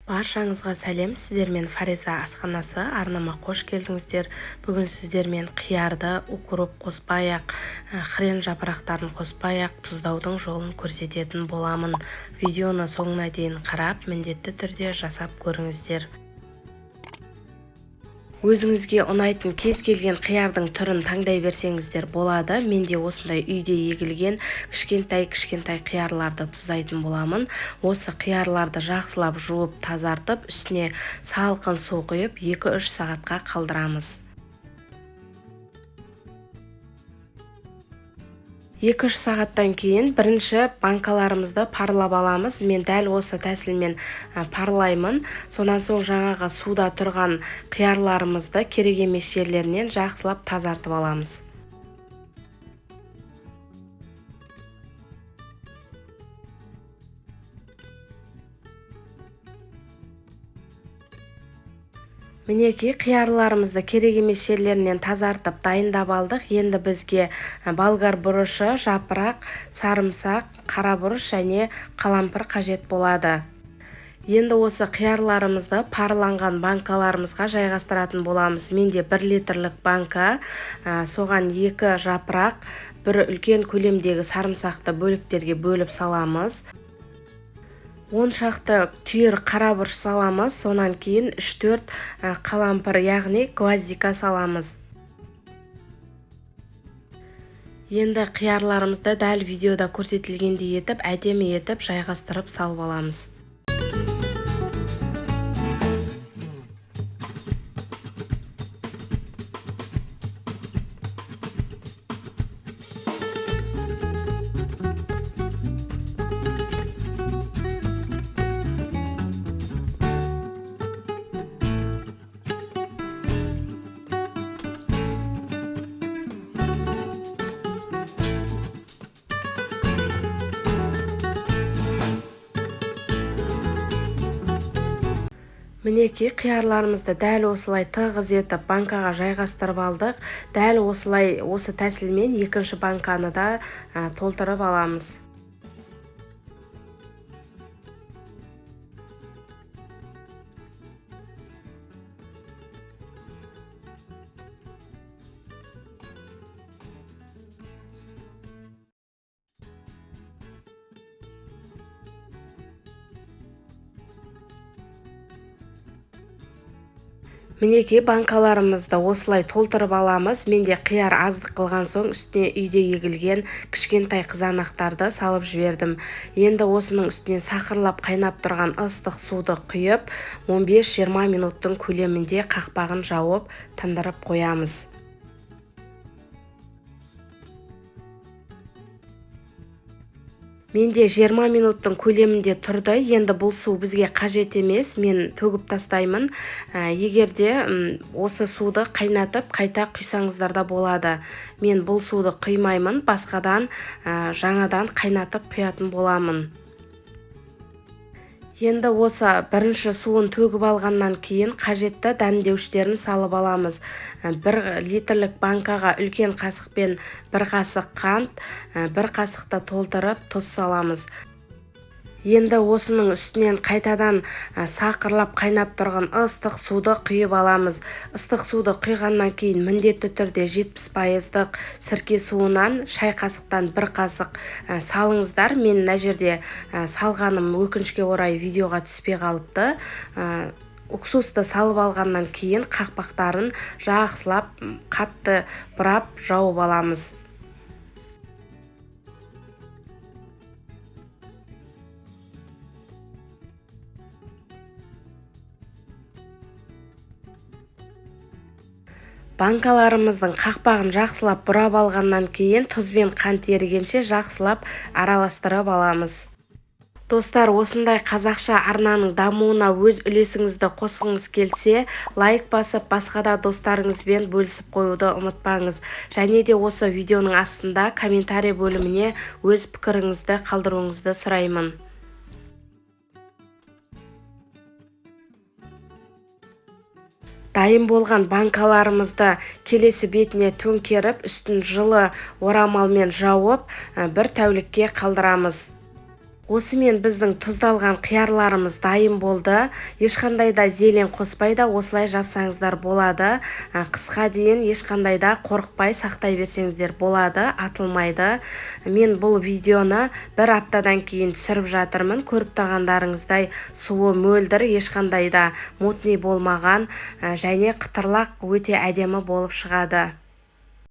Баршаңызға сәлем, сіздермен Фариза асханасы арнама қош келдіңіздер. Бүгін сіздермен қиярды укроп қоспай-ақ, хрен жапырақтарын қоспай-ақ тұздаудың жолын көрсететін боламын. Видеоны соңына дейін қарап, міндетті түрде жасап көріңіздер. Өзіңізге ұнайтын кез келген қиярдың түрін таңдай берсеңіздер болады. Менде осындай үйде егілген кішкентай қиярларды тұздайтын боламын. Осы қиярларды жақсылап жуып, тазартып, үстіне салқын су құйып 2-3 сағатқа қалдырамыз. 2-3 сағаттан кейін бірінші банкаларымызды парлап аламыз. Мен дәл осы тәсілмен парлаймын. Сонан соң жаңағы суда тұрған қиярларымызды керек емес жерлерінен жақсылап тазартып аламыз. Мінекей қиярларымызды керек емес жерлерінен тазартып дайындап алдық. Енді бізге болгар бұрышы, жапырақ, сарымсақ, қара бұрыш және қалампыр қажет болады. Енді осы қиярларымызды парланған банкаларымызға жайғастыратын боламыз. Менде 1 литрлік банка, соған 2 жапырақ, 1 үлкен көлемдегі сарымсақты бөліктерге бөліп саламыз. 10 шақты түйір қара бұрыш саламыз, сонан кейін 3-4 қалампыр, яғни гвоздика саламыз. Енді қиярларымызды дәл видеода көрсетілгендей етіп, әдемі етіп жайғастырып салып аламыз. Мінекей қиярларымызды дәл осылай тығыз етіп банкаға жайғастырып алдық. Дәл осылай осы тәсілмен екінші банканы да толтырып аламыз. Мінекей банкаларымызды осылай толтырып аламыз. Менде қияр аздық қылған соң үстіне үйде егілген кішкентай қызанақтарды салып жібердім. Енді осының үстінен сақырлап қайнап тұрған ыстық суды құйып, 15-20 минуттың көлемінде қақпағын жауып тындырып қоямыз. Менде 20 минуттың көлемінде тұрды. Енді бұл су бізге қажет емес, мен төгіп тастаймын. Егерде осы суды қайнатып қайта құйсаңыздар да болады. Мен бұл суды құймаймын, басқадан жаңадан қайнатып құятын боламын. Енді осы бірінші суын төгіп алғаннан кейін қажетті дәмдеуіштерін салып аламыз. 1 литрлік банкаға үлкен қасықпен 1 қасық қант, 1 қасықты толтырып тұз саламыз. Енді осының үстінен қайтадан сақырлап қайнап тұрған ыстық суды құйып аламыз. Ыстық суды құйғаннан кейін міндетті түрде 70%-лық сірке суынан шай қасықтан 1 қасық салыңыздар. Мен мына жерде салғаным өкінішке орай видеоға түспей қалыпты. Уксусты салып алғаннан кейін қақпақтарын жақсылап қатты бұрап жауып аламыз. Банкаларымыздың қақпағын жақсылап бұрап алғаннан кейін тұз бен қант ерігенше жақсылап араластырып аламыз. Достар, осындай қазақша арнаның дамуына өз үлесіңізді қосқыңыз келсе, лайк басып, басқа да достарыңызбен бөлісіп қоюды ұмытпаңыз. Және де осы видеоның астында комментарий бөліміне өз пікіріңізді қалдыруыңызды сұраймын. Дайын болған банкаларымызды келесі бетіне төңкеріп, үстін жылы орамалмен жауып, 1 тәулікке қалдырамыз. Осымен біздің тұздалған қиярларымыз дайын болды. Ешқандай да зелень қоспай да осылай жапсаңыздар болады. Қысқа дейін ешқандай да қорықпай сақтай берсеңіздер болады, атылмайды. Мен бұл видеоны бір аптадан кейін түсіріп жатырмын. Көріп тұрғандарыңыздай суы мөлдір, ешқандай да мутный болмаған және қытырлақ өте әдемі болып шығады.